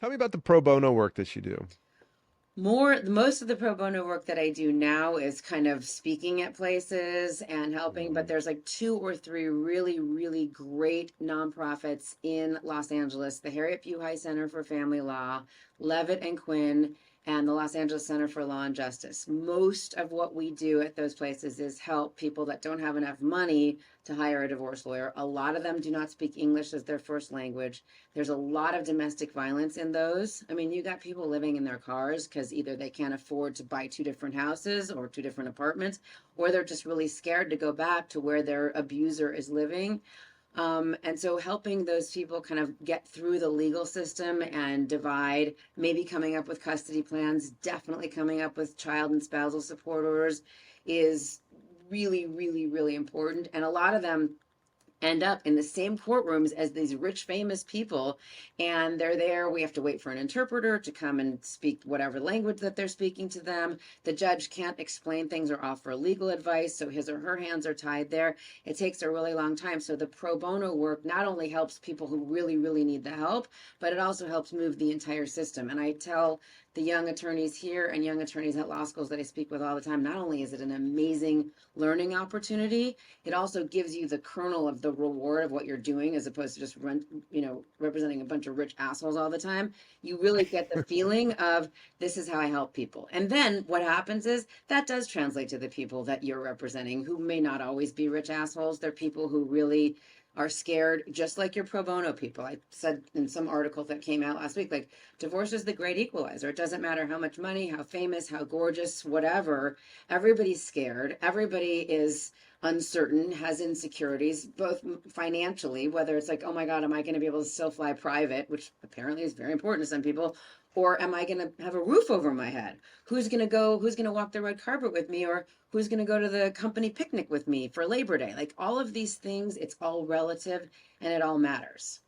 Tell me about the pro bono work that you do. Most of the pro bono work that I do now is kind of speaking at places and helping, but Mm, there's like two or three really, really great nonprofits in Los Angeles: the Harriet Buhey Center for Family Law, Levitt and Quinn, and the Los Angeles Center for Law and Justice. Most of what we do at those places is help people that don't have enough money to hire a divorce lawyer. A lot of them do not speak English as their first language. There's a lot of domestic violence in those. I mean, you got people living in their cars because either they can't afford to buy two different houses or two different apartments, or they're just really scared to go back to where their abuser is living. And so helping those people kind of get through the legal system and divide, maybe coming up with custody plans, definitely coming up with child and spousal support orders is really, really, really important. And a lot of them end up in the same courtrooms as these rich famous people, and they're there. We have to wait for an interpreter to come and speak whatever language that they're speaking to them. The judge can't explain things or offer legal advice, so his or her hands are tied there. It takes a really long time. So the pro bono work not only helps people who really, really need the help, but it also helps move the entire system. And I tell the young attorneys here and young attorneys at law schools that I speak with all the time, not only is it an amazing learning opportunity, it also gives you the kernel of the reward of what you're doing, as opposed to just representing a bunch of rich assholes all the time. You really get the feeling of, this is how I help people. And then what happens is that does translate to the people that you're representing, who may not always be rich assholes. They're people who really are scared, just like your pro bono people. I said in some article that came out last week, like, divorce is the great equalizer. It doesn't matter how much money, how famous, how gorgeous, whatever. Everybody's scared. Everybody is uncertain, has insecurities, both financially, whether it's like, oh my God, am I going to be able to still fly private, which apparently is very important to some people, or am I going to have a roof over my head? Who's going to walk the red carpet with me, or who's going to go to the company picnic with me for Labor Day? Like all of these things, it's all relative and it all matters.